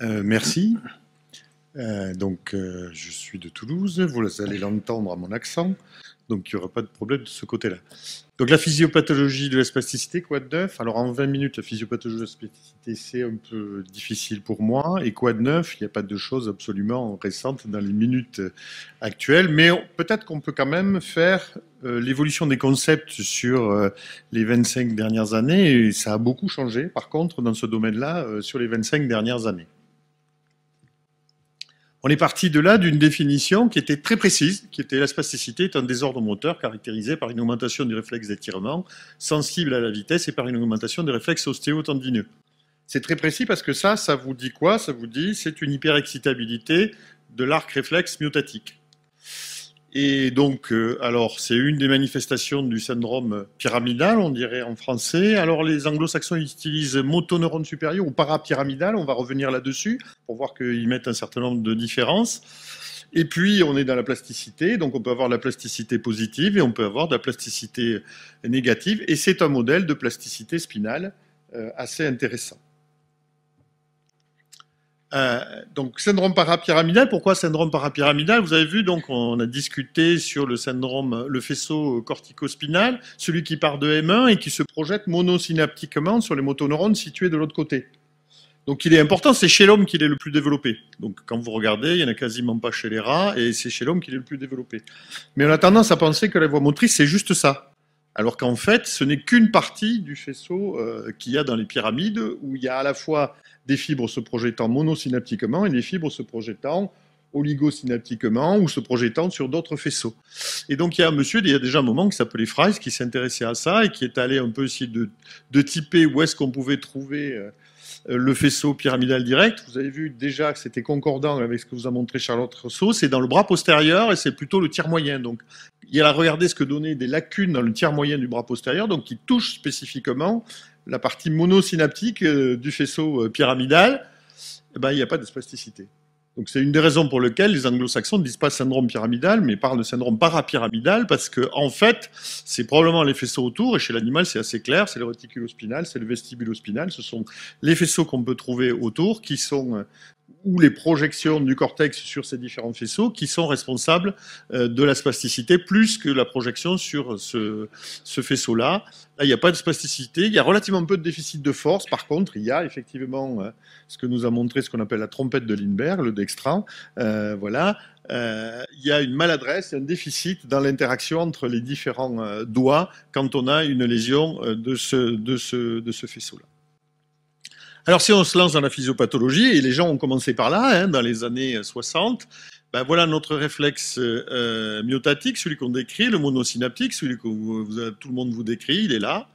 Merci. Je suis de Toulouse, vous allez l'entendre à mon accent, donc il n'y aura pas de problème de ce côté-là. Donc la physiopathologie de la spasticité, quoi de neuf? Alors en 20 minutes, la physiopathologie de la spasticité, c'est un peu difficile pour moi. Et quoi de neuf? Il n'y a pas de choses absolument récentes dans les minutes actuelles, mais peut-être qu'on peut quand même faire l'évolution des concepts sur les 25 dernières années, et ça a beaucoup changé, par contre, dans ce domaine-là, sur les 25 dernières années. On est parti de là d'une définition qui était très précise, qui était la spasticité est un désordre moteur caractérisé par une augmentation du réflexe d'étirement sensible à la vitesse et par une augmentation des réflexes ostéotendineux. C'est très précis parce que ça vous dit quoi? Ça vous dit c'est une hyperexcitabilité de l'arc réflexe myotatique. Et donc, alors, c'est une des manifestations du syndrome pyramidal, on dirait en français. Alors, les anglo-saxons utilisent motoneurone supérieur ou parapyramidal, on va revenir là-dessus, pour voir qu'ils mettent un certain nombre de différences. Et puis, on est dans la plasticité, donc on peut avoir de la plasticité positive et on peut avoir de la plasticité négative. Et c'est un modèle de plasticité spinale assez intéressant. Donc, syndrome parapyramidal. Pourquoi syndrome parapyramidal? Vous avez vu, donc, on a discuté sur le syndrome, le faisceau corticospinal, celui qui part de M1 et qui se projette monosynaptiquement sur les motoneurones situés de l'autre côté. Donc, il est important, c'est chez l'homme qu'il est le plus développé. Donc, quand vous regardez, il n'y en a quasiment pas chez les rats et c'est chez l'homme qu'il est le plus développé. Mais on a tendance à penser que la voie motrice, c'est juste ça. Alors qu'en fait, ce n'est qu'une partie du faisceau qu'il y a dans les pyramides où il y a à la fois des fibres se projetant monosynaptiquement et des fibres se projetant oligosynaptiquement ou se projetant sur d'autres faisceaux. Et donc il y a un monsieur, il y a déjà un moment qui s'appelait Fries, qui s'intéressait à ça et qui est allé un peu essayer de typer où est-ce qu'on pouvait trouver le faisceau pyramidal direct. Vous avez vu déjà que c'était concordant avec ce que vous a montré Charlotte Rousseau, c'est dans le bras postérieur et c'est plutôt le tiers moyen. Donc il a regardé ce que donnaient des lacunes dans le tiers moyen du bras postérieur, donc qui touche spécifiquement la partie monosynaptique du faisceau pyramidal. Eh ben, il n'y a pas de spasticité. Donc c'est une des raisons pour lesquelles les anglo-saxons ne disent pas syndrome pyramidal, mais parlent de syndrome parapyramidal, parce que en fait, c'est probablement les faisceaux autour, et chez l'animal c'est assez clair, c'est le réticulospinal, c'est le vestibulospinal, ce sont les faisceaux qu'on peut trouver autour, qui sont ou les projections du cortex sur ces différents faisceaux qui sont responsables de la spasticité plus que la projection sur ce faisceau-là. Là, il n'y a pas de spasticité, il y a relativement peu de déficit de force. Par contre, il y a effectivement ce que nous a montré ce qu'on appelle la trompette de Lindbergh, le dextran. Voilà. Il y a une maladresse, un déficit dans l'interaction entre les différents doigts quand on a une lésion de ce faisceau-là. Alors, si on se lance dans la physiopathologie, et les gens ont commencé par là, hein, dans les années 60, ben voilà notre réflexe myotatique, celui qu'on décrit, le monosynaptique, celui que tout le monde vous décrit, il est là,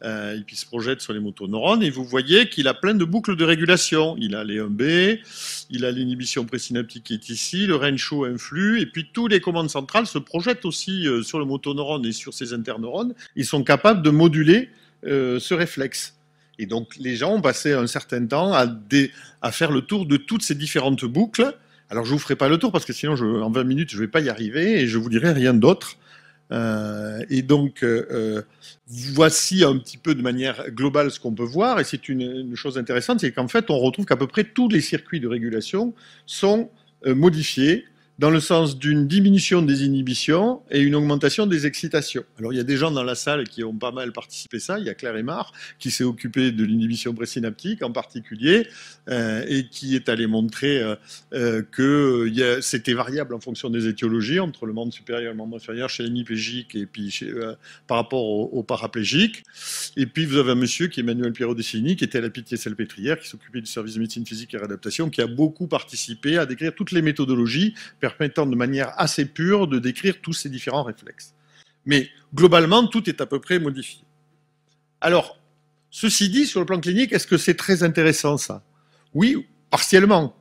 et puis il se projette sur les motoneurones, et vous voyez qu'il a plein de boucles de régulation. Il a les 1B, il a l'inhibition présynaptique qui est ici, le range influx, et puis tous les commandes centrales se projettent aussi sur le motoneurone et sur ses interneurones. Ils sont capables de moduler ce réflexe. Et donc, les gens ont passé un certain temps à faire le tour de toutes ces différentes boucles. Alors, je ne vous ferai pas le tour parce que sinon, en 20 minutes, je ne vais pas y arriver et je vous dirai rien d'autre. Voici un petit peu de manière globale ce qu'on peut voir. Et c'est une chose intéressante, c'est qu'en fait, on retrouve qu'à peu près tous les circuits de régulation sont modifiés dans le sens d'une diminution des inhibitions et une augmentation des excitations. Alors, il y a des gens dans la salle qui ont pas mal participé à ça. Il y a Claire Aymar qui s'est occupée de l'inhibition présynaptique en particulier et qui est allé montrer que c'était variable en fonction des étiologies entre le membre supérieur et le membre inférieur chez l'hémiplégique et puis par rapport aux paraplégiques. Et puis, vous avez un monsieur qui est Emmanuel Pierrot-Dessini, qui était à la Pitié-Salpêtrière, qui s'occupait du service de médecine physique et réadaptation, qui a beaucoup participé à décrire toutes les méthodologies permettant de manière assez pure de décrire tous ces différents réflexes. Mais globalement, tout est à peu près modifié. Alors, ceci dit, sur le plan clinique, est-ce que c'est très intéressant ça? Oui, partiellement.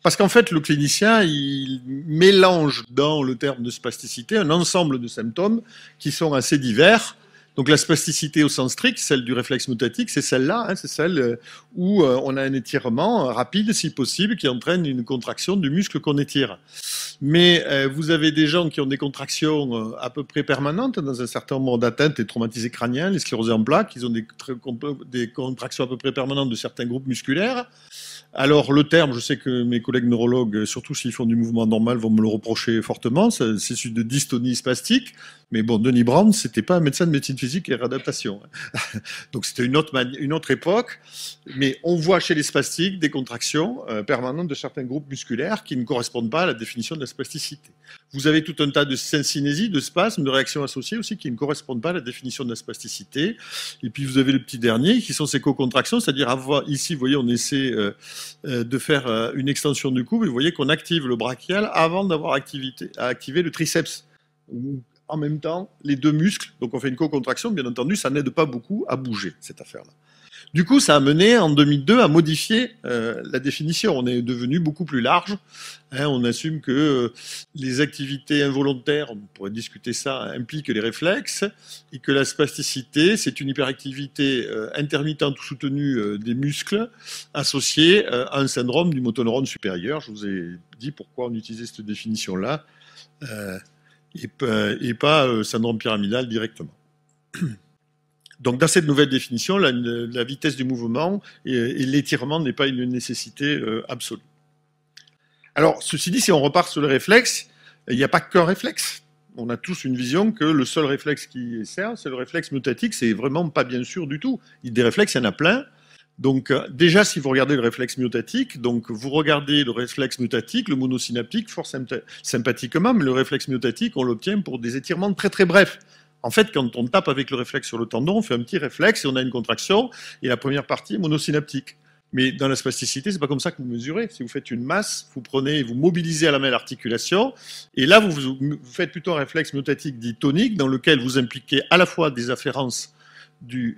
Parce qu'en fait, le clinicien, il mélange dans le terme de spasticité un ensemble de symptômes qui sont assez divers. Donc la spasticité au sens strict, celle du réflexe myotatique, c'est celle-là, hein, c'est celle où on a un étirement rapide, si possible, qui entraîne une contraction du muscle qu'on étire. Mais vous avez des gens qui ont des contractions à peu près permanentes dans un certain nombre d'atteintes, les traumatisés crâniens, les sclérosés en plaques, ils ont des contractions à peu près permanentes de certains groupes musculaires. Alors le terme, je sais que mes collègues neurologues, surtout s'ils font du mouvement normal, vont me le reprocher fortement, c'est celui de dystonie spastique. Mais bon, Denis Brown, c'était pas un médecin de médecine physique et réadaptation. Donc c'était une autre époque. Mais on voit chez les spastiques des contractions permanentes de certains groupes musculaires qui ne correspondent pas à la définition de la spasticité. Vous avez tout un tas de syncinésies, de spasmes, de réactions associées aussi qui ne correspondent pas à la définition de la spasticité. Et puis vous avez le petit dernier qui sont ces co-contractions, c'est-à-dire ici, vous voyez, on essaie de faire une extension du cou, et vous voyez qu'on active le brachial avant d'avoir activé le triceps. En même temps, les deux muscles, donc on fait une co-contraction, bien entendu, ça n'aide pas beaucoup à bouger, cette affaire-là. Du coup, ça a mené en 2002 à modifier la définition. On est devenu beaucoup plus large. On assume que les activités involontaires, on pourrait discuter ça, impliquent les réflexes, et que la spasticité, c'est une hyperactivité intermittente ou soutenue des muscles associée à un syndrome du motoneurone supérieur. Je vous ai dit pourquoi on utilisait cette définition-là, et pas syndrome pyramidal directement. Donc, dans cette nouvelle définition, la vitesse du mouvement et l'étirement n'est pas une nécessité absolue. Alors, ceci dit, si on repart sur le réflexe, il n'y a pas qu'un réflexe. On a tous une vision que le seul réflexe qui sert, c'est le réflexe myotatique. C'est vraiment pas bien sûr du tout. Des réflexes, il y en a plein. Donc, déjà, si vous regardez le réflexe myotatique, donc vous regardez le réflexe myotatique, le monosynaptique, fort sympathiquement, mais le réflexe myotatique, on l'obtient pour des étirements très très brefs. En fait, quand on tape avec le réflexe sur le tendon, on fait un petit réflexe et on a une contraction, et la première partie est monosynaptique. Mais dans la spasticité, c'est pas comme ça que vous mesurez. Si vous faites une masse, vous prenez, vous mobilisez à la main l'articulation, et là, vous faites plutôt un réflexe myotatique dit tonique, dans lequel vous impliquez à la fois des afférences du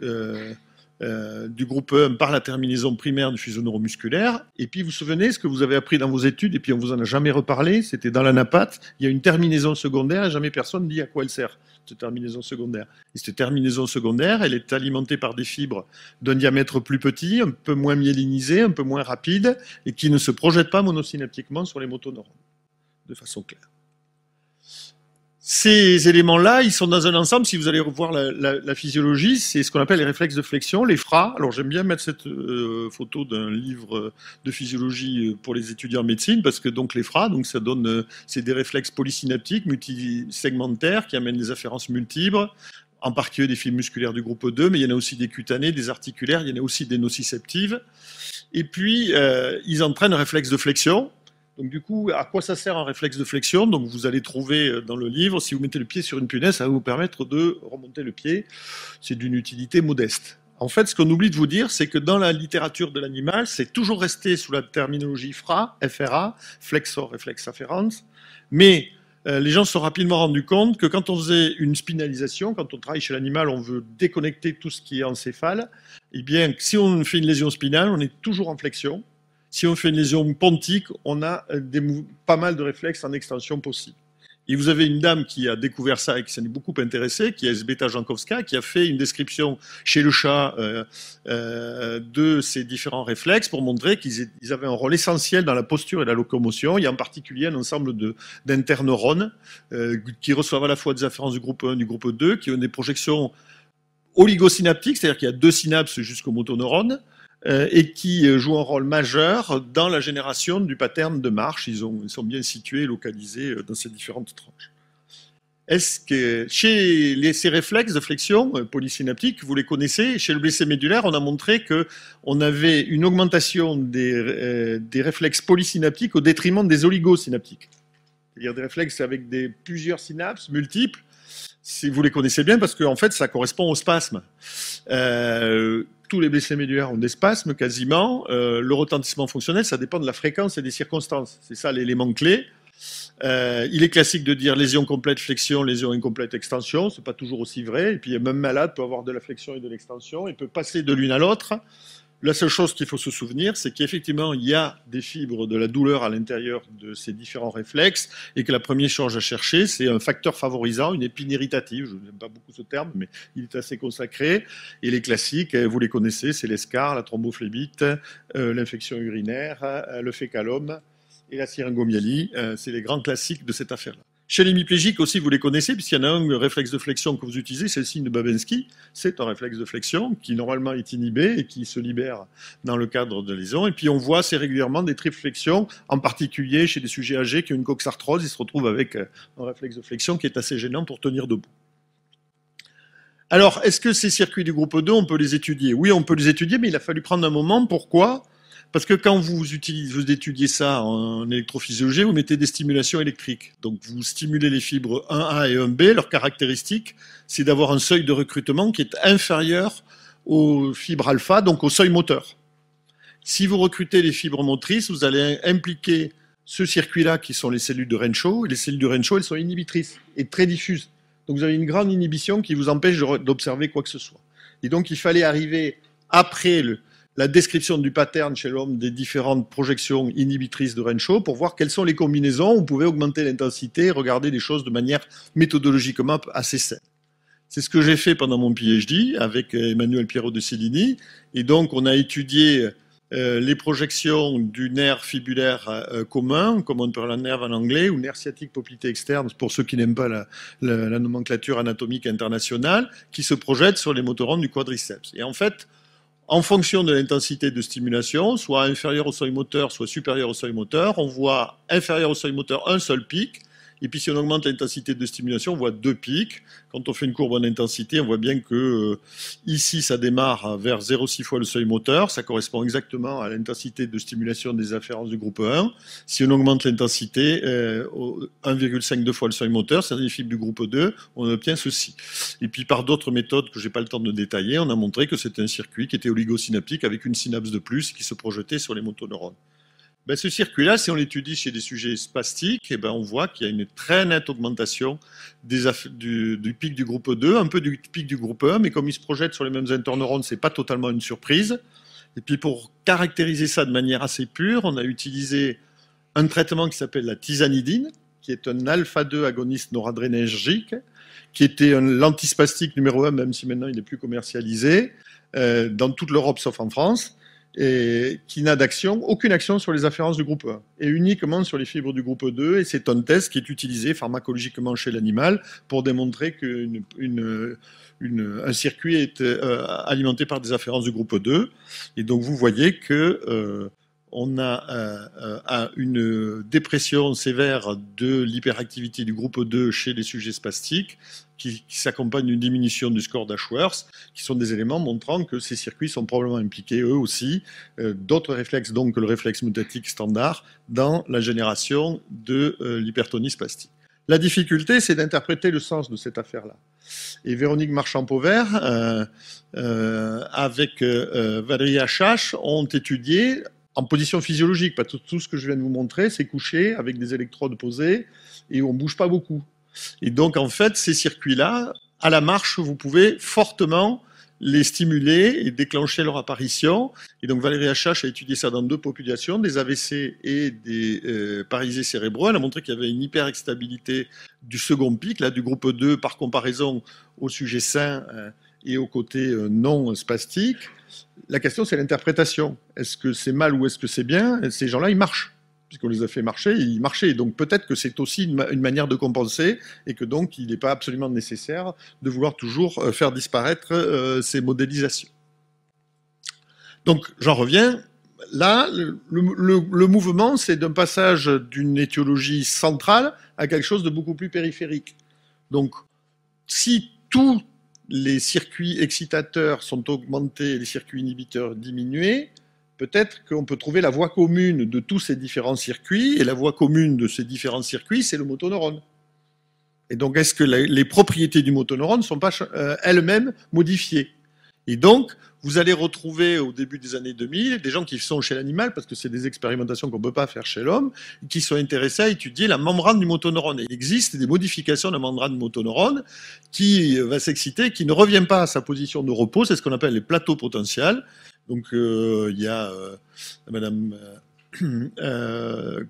groupe 1 par la terminaison primaire du fuseau neuromusculaire. Et puis, vous vous souvenez, ce que vous avez appris dans vos études, et puis on vous en a jamais reparlé, c'était dans l'anapathe, il y a une terminaison secondaire, et jamais personne ne dit à quoi elle sert, cette terminaison secondaire. Et cette terminaison secondaire, elle est alimentée par des fibres d'un diamètre plus petit, un peu moins myélinisé, un peu moins rapide, et qui ne se projettent pas monosynaptiquement sur les motoneurones, de façon claire. Ces éléments-là, ils sont dans un ensemble. Si vous allez revoir la physiologie, c'est ce qu'on appelle les réflexes de flexion, les FRA. Alors j'aime bien mettre cette photo d'un livre de physiologie pour les étudiants en médecine, parce que donc les FRA, donc ça donne, c'est des réflexes polysynaptiques, multisegmentaires, qui amènent des afférences multiples, en particulier des fibres musculaires du groupe 2, mais il y en a aussi des cutanées, des articulaires, il y en a aussi des nociceptives. Et puis, ils entraînent un réflexe de flexion. Donc du coup, à quoi ça sert un réflexe de flexion? Donc vous allez trouver dans le livre, si vous mettez le pied sur une punaise, ça va vous permettre de remonter le pied. C'est d'une utilité modeste. En fait, ce qu'on oublie de vous dire, c'est que dans la littérature de l'animal, c'est toujours resté sous la terminologie FRA, FRA, flexor réflexe afferens. Mais les gens se sont rapidement rendus compte que quand on faisait une spinalisation, quand on travaille chez l'animal, on veut déconnecter tout ce qui est encéphale. Eh bien, si on fait une lésion spinale, on est toujours en flexion. Si on fait une lésion pontique, on a pas mal de réflexes en extension possible. Et vous avez une dame qui a découvert ça et qui s'en est beaucoup intéressée, qui est Elżbieta Jankowska, qui a fait une description chez le chat de ces différents réflexes pour montrer qu'ils avaient un rôle essentiel dans la posture et la locomotion. Il y a en particulier un ensemble d'interneurones qui reçoivent à la fois des afférences du groupe 1 et du groupe 2, qui ont des projections oligosynaptiques, c'est-à-dire qu'il y a deux synapses jusqu'au motoneurone, et qui jouent un rôle majeur dans la génération du pattern de marche. Ils sont bien situés, localisés dans ces différentes tranches. Est-ce que chez ces réflexes de flexion polysynaptiques, vous les connaissez, chez le blessé médulaire, on a montré qu'on avait une augmentation des réflexes polysynaptiques au détriment des oligosynaptiques. C'est-à-dire des réflexes avec plusieurs synapses multiples. Si vous les connaissez bien, parce qu'en fait, ça correspond au spasme. Tous les blessés médulaires ont des spasmes quasiment. Le retentissement fonctionnel, ça dépend de la fréquence et des circonstances. C'est ça l'élément clé. Il est classique de dire lésion complète flexion, lésion incomplète extension. C'est pas toujours aussi vrai. Et puis même malade peut avoir de la flexion et de l'extension. Il peut passer de l'une à l'autre. La seule chose qu'il faut se souvenir, c'est qu'effectivement, il y a des fibres de la douleur à l'intérieur de ces différents réflexes et que la première chose à chercher, c'est un facteur favorisant, une épine irritative. Je n'aime pas beaucoup ce terme, mais il est assez consacré. Et les classiques, vous les connaissez, c'est l'escar, la thrombophlébite, l'infection urinaire, le fécalome et la syringomyélie. C'est les grands classiques de cette affaire-là. Chez l'hémiplégique aussi, vous les connaissez, puisqu'il y en a un, le réflexe de flexion que vous utilisez, c'est le signe de Babinski. C'est un réflexe de flexion qui normalement est inhibé et qui se libère dans le cadre de lésions. Et puis on voit assez régulièrement des triflexions, en particulier chez des sujets âgés qui ont une coxarthrose, ils se retrouvent avec un réflexe de flexion qui est assez gênant pour tenir debout. Alors, est-ce que ces circuits du groupe 2, on peut les étudier? Oui, on peut les étudier, mais il a fallu prendre un moment. Pourquoi? Parce que quand vous étudiez ça en électrophysiologie, vous mettez des stimulations électriques. Donc vous stimulez les fibres 1A et 1B. Leur caractéristique, c'est d'avoir un seuil de recrutement qui est inférieur aux fibres alpha, donc au seuil moteur. Si vous recrutez les fibres motrices, vous allez impliquer ce circuit-là qui sont les cellules de Renshaw. Et les cellules de Renshaw, elles sont inhibitrices et très diffuses. Donc vous avez une grande inhibition qui vous empêche d'observer quoi que ce soit. Et donc il fallait arriver après la description du pattern chez l'homme des différentes projections inhibitrices de Renshaw pour voir quelles sont les combinaisons où on pouvait augmenter l'intensité et regarder les choses de manière méthodologiquement assez saine. C'est ce que j'ai fait pendant mon PhD avec Emmanuel Piero de Cellini. Et donc, on a étudié les projections du nerf fibulaire commun, common pearland nerve en anglais, ou nerf sciatique poplité externe, pour ceux qui n'aiment pas la nomenclature anatomique internationale, qui se projette sur les motorons du quadriceps. Et en fait, en fonction de l'intensité de stimulation, soit inférieure au seuil moteur, soit supérieure au seuil moteur, on voit inférieur au seuil moteur un seul pic. Et puis si on augmente l'intensité de stimulation, on voit deux pics. Quand on fait une courbe en intensité, on voit bien que ici, ça démarre vers 0,6 fois le seuil moteur. Ça correspond exactement à l'intensité de stimulation des afférences du groupe 1. Si on augmente l'intensité, 1,52 fois le seuil moteur, c'est-à-dire les fibres du groupe 2, on obtient ceci. Et puis par d'autres méthodes que je n'ai pas le temps de détailler, on a montré que c'était un circuit qui était oligosynaptique avec une synapse de plus qui se projetait sur les motoneurones. Ben, ce circuit-là, si on l'étudie chez des sujets spastiques, ben, on voit qu'il y a une très nette augmentation du pic du groupe 2, un peu du pic du groupe 1, mais comme il se projette sur les mêmes interneurones, ce n'est pas totalement une surprise. Et puis pour caractériser ça de manière assez pure, on a utilisé un traitement qui s'appelle la tizanidine, qui est un alpha-2 agoniste noradrénergique, qui était l'antispastique numéro 1, même si maintenant il n'est plus commercialisé, dans toute l'Europe sauf en France, et qui n'a aucune action sur les afférences du groupe 1, et uniquement sur les fibres du groupe 2, et c'est un test qui est utilisé pharmacologiquement chez l'animal pour démontrer qu'un circuit est alimenté par des afférences du groupe 2, et donc vous voyez que on a une dépression sévère de l'hyperactivité du groupe 2 chez les sujets spastiques, qui s'accompagne d'une diminution du score d'Ashworth, qui sont des éléments montrant que ces circuits sont probablement impliqués, eux aussi, d'autres réflexes donc que le réflexe mutatique standard, dans la génération de l'hypertonie spastique. La difficulté, c'est d'interpréter le sens de cette affaire-là. Et Véronique Marchand-Pauvert, avec Valérie Achache, ont étudié en position physiologique, pas tout ce que je viens de vous montrer, c'est couché avec des électrodes posées et on ne bouge pas beaucoup. Et donc, en fait, ces circuits-là, à la marche, vous pouvez fortement les stimuler et déclencher leur apparition. Et donc, Valérie Achache a étudié ça dans deux populations, des AVC et des paralysés cérébraux. Elle a montré qu'il y avait une hyperexstabilité du second pic, là, du groupe 2, par comparaison au sujet sain et au côté non spastique. La question, c'est l'interprétation. Est-ce que c'est mal ou est-ce que c'est bien? Ces gens-là, ils marchent. Puisqu'on les a fait marcher, ils marchaient. Donc peut-être que c'est aussi une manière de compenser et que donc il n'est pas absolument nécessaire de vouloir toujours faire disparaître ces modélisations. Donc j'en reviens. Là, le mouvement, c'est d'un passage d'une étiologie centrale à quelque chose de beaucoup plus périphérique. Donc si tous les circuits excitateurs sont augmentés et les circuits inhibiteurs diminués, peut-être qu'on peut trouver la voie commune de tous ces différents circuits, et la voie commune de ces différents circuits, c'est le motoneurone. Et donc, est-ce que les propriétés du motoneurone ne sont pas elles-mêmes modifiées? Et donc, vous allez retrouver au début des années 2000 des gens qui sont chez l'animal, parce que c'est des expérimentations qu'on ne peut pas faire chez l'homme, qui sont intéressés à étudier la membrane du motoneurone. Et il existe des modifications de la membrane du motoneurone qui va s'exciter, qui ne revient pas à sa position de repos, c'est ce qu'on appelle les plateaux potentiels. Donc il y a Madame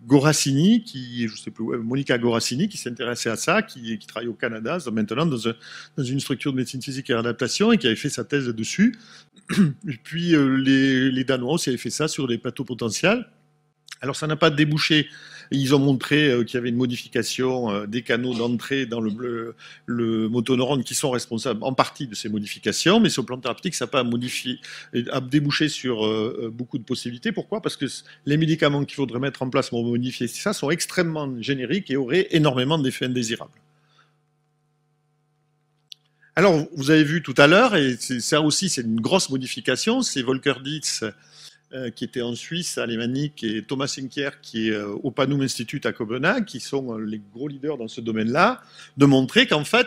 Gorassini, je sais plus, Monica Gorassini, qui s'intéressait à ça, qui travaille au Canada maintenant dans une structure de médecine physique et adaptation et qui avait fait sa thèse dessus. Et puis les Danois aussi avaient fait ça sur les plateaux potentiels. Alors ça n'a pas débouché. Ils ont montré qu'il y avait une modification des canaux d'entrée dans le motoneurone qui sont responsables en partie de ces modifications, mais sur le plan thérapeutique, ça n'a pas a débouché sur beaucoup de possibilités. Pourquoi? Parce que les médicaments qu'il faudrait mettre en place pour modifier ça sont extrêmement génériques et auraient énormément d'effets indésirables. Alors, vous avez vu tout à l'heure, et ça aussi c'est une grosse modification, c'est Volker Dietz qui était en Suisse, alémanique, et Thomas Sinkier, qui est au Panum Institute à Copenhague, qui sont les gros leaders dans ce domaine-là, de montrer qu'en fait,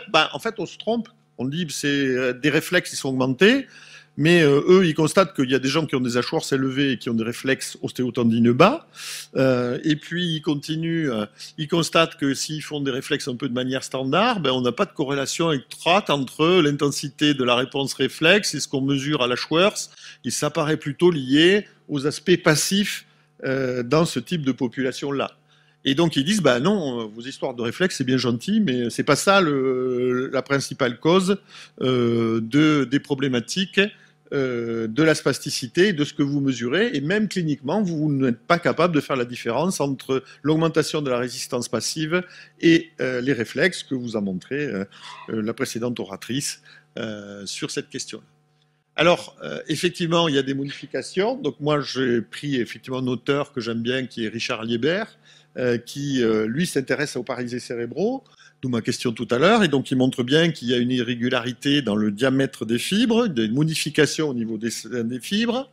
on se trompe. On dit que c'est des réflexes qui sont augmentés, mais eux, ils constatent qu'il y a des gens qui ont des hachoirs élevés et qui ont des réflexes ostéotendineux bas. Et puis, ils continuent, ils constatent que s'ils font des réflexes un peu de manière standard, on n'a pas de corrélation étroite entre l'intensité de la réponse réflexe et ce qu'on mesure à la Schwartz. Et ça paraît plutôt lié aux aspects passifs dans ce type de population-là. Et donc ils disent, non, vos histoires de réflexes, c'est bien gentil, mais c'est pas ça la principale cause des problématiques de la spasticité, de ce que vous mesurez, et même cliniquement, vous n'êtes pas capable de faire la différence entre l'augmentation de la résistance passive et les réflexes que vous a montré la précédente oratrice sur cette question-là. Alors, effectivement, il y a des modifications. Donc moi, j'ai pris effectivement un auteur que j'aime bien, qui est Richard Liebert, qui, lui, s'intéresse aux paralysés cérébraux, d'où ma question tout à l'heure, et donc il montre bien qu'il y a une irrégularité dans le diamètre des fibres, des modifications au niveau des fibres,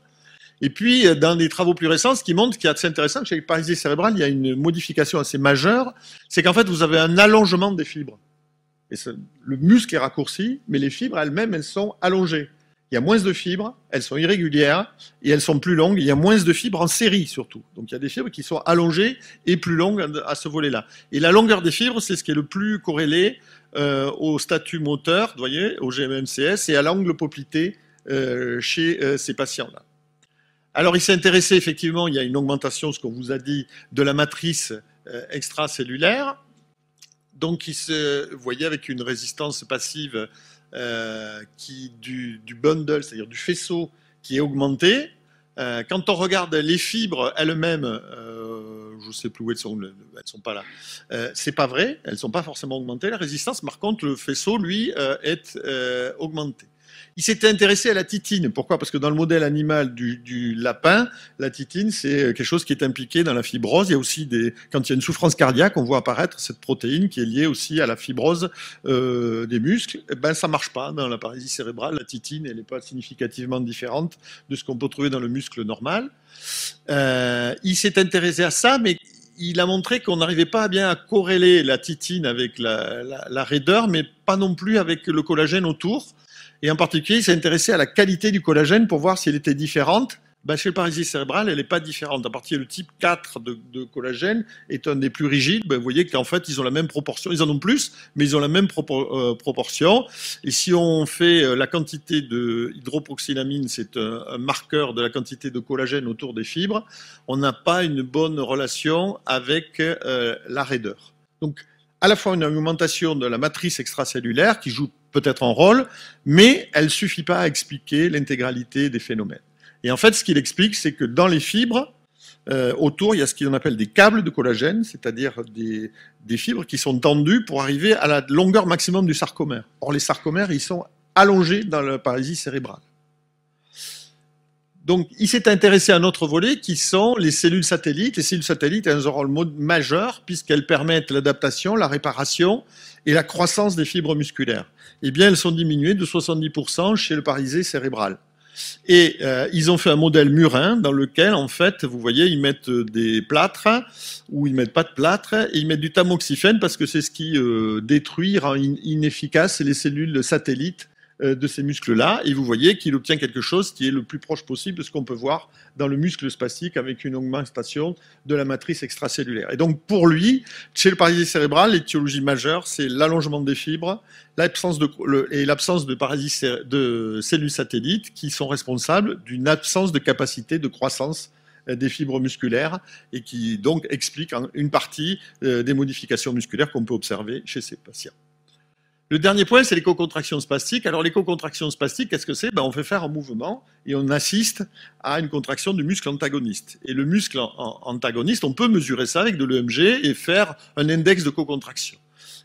et puis dans des travaux plus récents, ce qui montre qu'il y a assez intéressant, chez les paralysés cérébrales, il y a une modification assez majeure, c'est qu'en fait, vous avez un allongement des fibres. Et le muscle est raccourci, mais les fibres elles-mêmes, elles sont allongées. Il y a moins de fibres, elles sont irrégulières et elles sont plus longues. Il y a moins de fibres en série surtout. Donc il y a des fibres qui sont allongées et plus longues à ce volet-là. Et la longueur des fibres, c'est ce qui est le plus corrélé au statut moteur, vous voyez, au GMMCS et à l'angle poplité chez ces patients-là. Alors il s'est intéressé effectivement, il y a une augmentation, ce qu'on vous a dit, de la matrice extracellulaire. Donc vous voyez, avec une résistance passive du bundle, c'est-à-dire du faisceau qui est augmenté. Quand on regarde les fibres elles-mêmes, je ne sais plus où elles sont pas là. C'est pas vrai, elles sont pas forcément augmentées. La résistance, par contre, le faisceau, lui, est augmenté. Il s'était intéressé à la titine. Pourquoi? Parce que dans le modèle animal du lapin, la titine, c'est quelque chose qui est impliqué dans la fibrose. Il y a aussi quand il y a une souffrance cardiaque, on voit apparaître cette protéine qui est liée aussi à la fibrose des muscles. Ça marche pas dans la paralysie cérébrale. La titine, elle n'est pas significativement différente de ce qu'on peut trouver dans le muscle normal. Il s'est intéressé à ça, mais il a montré qu'on n'arrivait pas bien à corréler la titine avec la raideur, mais pas non plus avec le collagène autour. Et en particulier, il s'est intéressé à la qualité du collagène pour voir si elle était différente. Chez le paralysie cérébrale, elle n'est pas différente. À partir du type 4 de collagène est un des plus rigides. Vous voyez qu'en fait, ils ont la même proportion. Ils en ont plus, mais ils ont la même proportion. Et si on fait la quantité de hydroproxylamine, c'est un marqueur de la quantité de collagène autour des fibres, on n'a pas une bonne relation avec la raideur. Donc, à la fois une augmentation de la matrice extracellulaire qui joue peut-être un rôle, mais elle ne suffit pas à expliquer l'intégralité des phénomènes. Et en fait, ce qu'il explique, c'est que dans les fibres, autour, il y a ce qu'on appelle des câbles de collagène, c'est-à-dire des fibres qui sont tendues pour arriver à la longueur maximum du sarcomère. Or, les sarcomères, ils sont allongés dans la paralysie cérébrale. Donc, il s'est intéressé à un autre volet qui sont les cellules satellites. Les cellules satellites ont un rôle majeur puisqu'elles permettent l'adaptation, la réparation et la croissance des fibres musculaires. Eh bien, elles sont diminuées de 70% chez le paralysé cérébral. Et ils ont fait un modèle murin dans lequel, en fait, vous voyez, ils mettent des plâtres ou ils mettent pas de plâtre et ils mettent du tamoxifène parce que c'est ce qui détruit, rend inefficaces les cellules satellites de ces muscles-là, et vous voyez qu'il obtient quelque chose qui est le plus proche possible de ce qu'on peut voir dans le muscle spastique avec une augmentation de la matrice extracellulaire. Et donc pour lui, chez le paralysie cérébral, l'étiologie majeure, c'est l'allongement des fibres l'absence de cellules satellites qui sont responsables d'une absence de capacité de croissance des fibres musculaires et qui donc explique une partie des modifications musculaires qu'on peut observer chez ces patients. Le dernier point, c'est l'éco-contraction spastique. Alors, l'éco-contraction spastique, qu'est-ce que c'est? On fait faire un mouvement et on assiste à une contraction du muscle antagoniste. Et le muscle antagoniste, on peut mesurer ça avec de l'EMG et faire un index de co-contraction.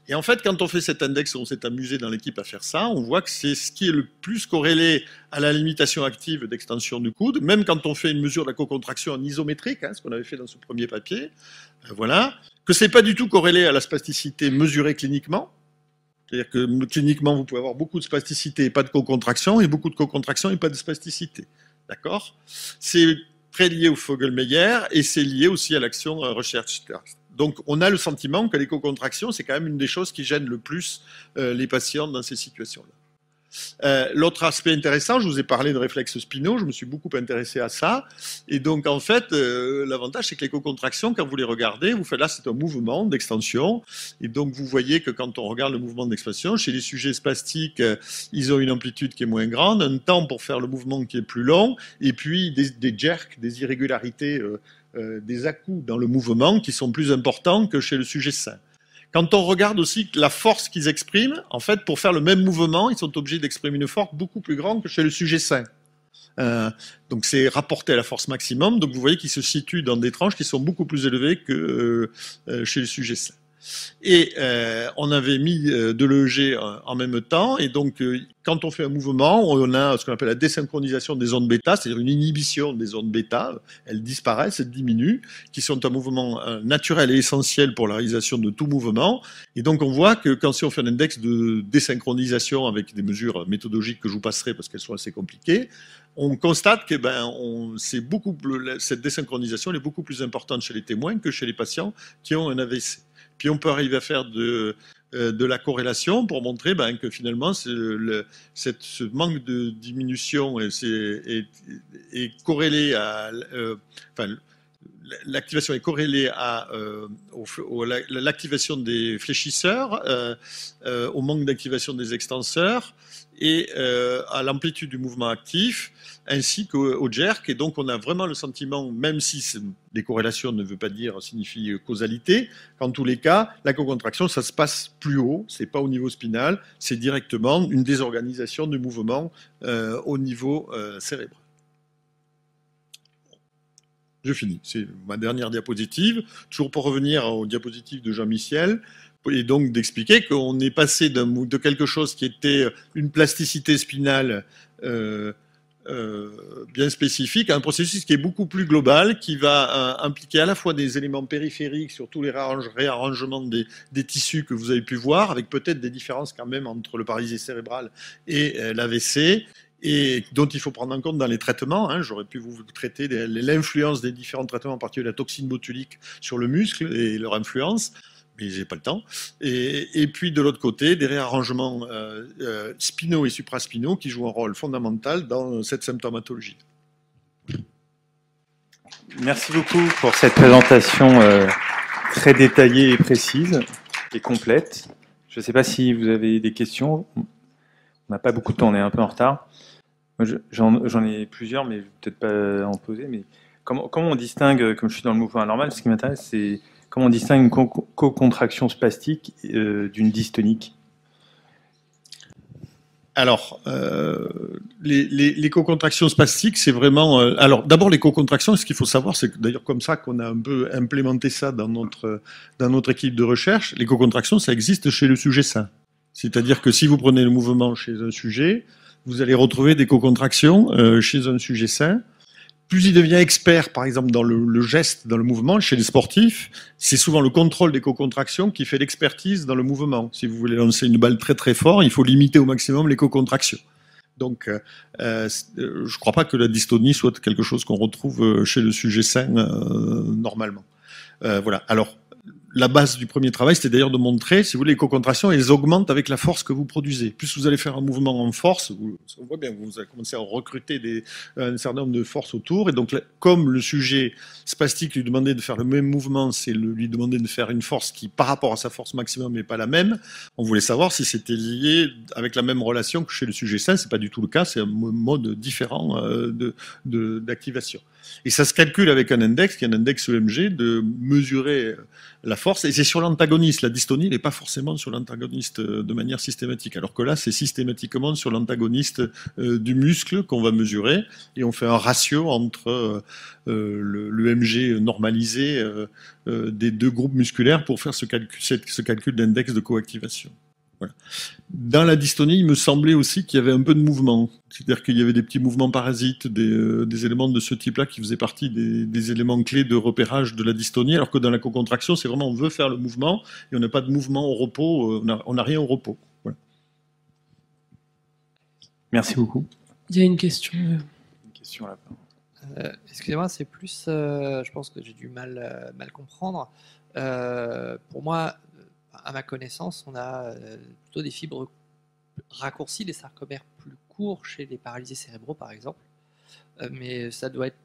Et en fait, quand on fait cet index, on s'est amusé dans l'équipe à faire ça, on voit que c'est ce qui est le plus corrélé à la limitation active d'extension du coude, même quand on fait une mesure de la co-contraction en isométrique, ce qu'on avait fait dans ce premier papier, voilà, que c'est pas du tout corrélé à la spasticité mesurée cliniquement. C'est-à-dire que cliniquement, vous pouvez avoir beaucoup de spasticité et pas de co-contraction, et beaucoup de co-contraction et pas de spasticité. D'accord? C'est très lié au Fogel-Meyer et c'est lié aussi à l'action recherche. Donc, on a le sentiment que l'éco-contraction, c'est quand même une des choses qui gêne le plus les patients dans ces situations-là. L'autre aspect intéressant, je vous ai parlé de réflexes spinaux, je me suis beaucoup intéressé à ça. Et donc, en fait, l'avantage, c'est que l'éco-contraction, quand vous les regardez, vous faites là, c'est un mouvement d'extension. Et donc, vous voyez que quand on regarde le mouvement d'expansion, chez les sujets spastiques, ils ont une amplitude qui est moins grande, un temps pour faire le mouvement qui est plus long, et puis des jerks, des irrégularités, des à-coups dans le mouvement qui sont plus importants que chez le sujet sain. Quand on regarde aussi la force qu'ils expriment, en fait, pour faire le même mouvement, ils sont obligés d'exprimer une force beaucoup plus grande que chez le sujet sain. Donc c'est rapporté à la force maximum. Donc vous voyez qu'ils se situent dans des tranches qui sont beaucoup plus élevées que chez le sujet sain. Et on avait mis de l'EEG en même temps, et donc quand on fait un mouvement, on a ce qu'on appelle la désynchronisation des ondes bêta, c'est-à-dire une inhibition des ondes bêta, elles disparaissent, elles diminuent, qui sont un mouvement naturel et essentiel pour la réalisation de tout mouvement. Et donc on voit que quand si on fait un index de désynchronisation avec des mesures méthodologiques que je vous passerai parce qu'elles sont assez compliquées, on constate que cette désynchronisation elle est beaucoup plus importante chez les témoins que chez les patients qui ont un AVC. Puis on peut arriver à faire de la corrélation pour montrer que finalement ce manque de diminution est corrélé à l'activation est corrélée à l'activation des fléchisseurs, au manque d'activation des extenseurs et à l'amplitude du mouvement actif ainsi qu'au jerk. Et donc on a vraiment le sentiment, même si les corrélations ne veut pas dire signifie causalité, qu'en tous les cas la co-contraction ça se passe plus haut, c'est pas au niveau spinal, c'est directement une désorganisation du mouvement au niveau cérébral. Je finis, c'est ma dernière diapositive, toujours pour revenir aux diapositives de Jean-Michel, et donc d'expliquer qu'on est passé de quelque chose qui était une plasticité spinale bien spécifique à un processus qui est beaucoup plus global, qui va impliquer à la fois des éléments périphériques sur tous les réarrangements des tissus que vous avez pu voir, avec peut-être des différences quand même entre le paralysie cérébrale et l'AVC, et dont il faut prendre en compte dans les traitements. J'aurais pu vous traiter l'influence des différents traitements, en particulier la toxine botulique sur le muscle et leur influence, mais j'ai pas le temps. Et puis de l'autre côté, des réarrangements spinaux et supraspinaux qui jouent un rôle fondamental dans cette symptomatologie. Merci beaucoup pour cette présentation très détaillée et précise et complète. Je ne sais pas si vous avez des questions. On n'a pas beaucoup de temps, on est un peu en retard. J'en ai plusieurs, mais je ne vais peut-être pas en poser. Mais comment on distingue, comme je suis dans le mouvement anormal, ce qui m'intéresse, c'est comment on distingue une co-contraction spastique d'une dystonique? Alors, les co-contractions spastiques, c'est vraiment... alors, d'abord, les co-contractions, ce qu'il faut savoir, c'est d'ailleurs comme ça qu'on a un peu implémenté ça dans notre équipe de recherche. Les co-contractions, ça existe chez le sujet sain. C'est-à-dire que si vous prenez le mouvement chez un sujet, vous allez retrouver des co-contractions chez un sujet sain. Plus il devient expert, par exemple, dans le geste, dans le mouvement, chez les sportifs, c'est souvent le contrôle des co-contractions qui fait l'expertise dans le mouvement. Si vous voulez lancer une balle très très fort, il faut limiter au maximum les co-contractions. Donc, je ne crois pas que la dystonie soit quelque chose qu'on retrouve chez le sujet sain normalement. Voilà. Alors, la base du premier travail, c'était d'ailleurs de montrer, si vous voulez, les co-contractions, elles augmentent avec la force que vous produisez. Plus vous allez faire un mouvement en force, on voit bien, vous allez commencer à recruter un certain nombre de forces autour. Et donc, comme le sujet spastique lui demandait de faire le même mouvement, c'est lui demander de faire une force qui, par rapport à sa force maximum, n'est pas la même. On voulait savoir si c'était lié avec la même relation que chez le sujet sain. C'est pas du tout le cas, c'est un mode différent d'activation. Et ça se calcule avec un index, qui est un index EMG, de mesurer la force, et c'est sur l'antagoniste. La dystonie n'est pas forcément sur l'antagoniste de manière systématique, alors que là, c'est systématiquement sur l'antagoniste du muscle qu'on va mesurer, et on fait un ratio entre le MG normalisé des deux groupes musculaires pour faire ce calcul d'index de coactivation. Voilà. Dans la dystonie, il me semblait aussi qu'il y avait un peu de mouvement. C'est-à-dire qu'il y avait des petits mouvements parasites, des éléments de ce type-là qui faisaient partie des éléments clés de repérage de la dystonie, alors que dans la co-contraction, c'est vraiment on veut faire le mouvement et on n'a pas de mouvement au repos, on n'a rien au repos. Voilà. Merci beaucoup. Il y a une question. Une question là-bas. Excusez-moi, c'est plus, je pense que j'ai du mal comprendre. Pour moi, à ma connaissance, on a plutôt des fibres raccourcies, des sarcomères plus courts chez les paralysés cérébraux, par exemple. Mais ça doit être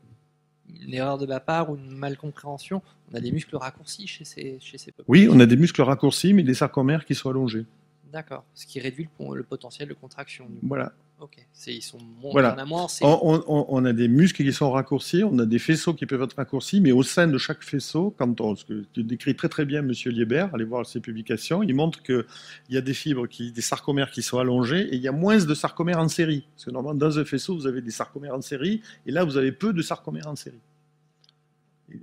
une erreur de ma part ou une malcompréhension. On a des muscles raccourcis chez ces populations. Oui, on a des muscles raccourcis, mais des sarcomères qui sont allongés. D'accord, ce qui réduit le potentiel de contraction. Voilà. Ok, ils sont moins, voilà. Il y en a moins. On a des muscles qui sont raccourcis, on a des faisceaux qui peuvent être raccourcis, mais au sein de chaque faisceau, ce que tu décris très très bien, Monsieur Liebert, allez voir ses publications, il montre qu'il y a des fibres, des sarcomères qui sont allongés, et il y a moins de sarcomères en série. Parce que normalement, dans un faisceau, vous avez des sarcomères en série, et là, vous avez peu de sarcomères en série.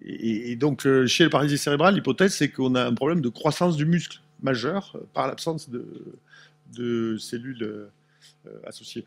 Et donc, chez le paralysé cérébral, l'hypothèse, c'est qu'on a un problème de croissance du muscle majeur par l'absence de cellules associées.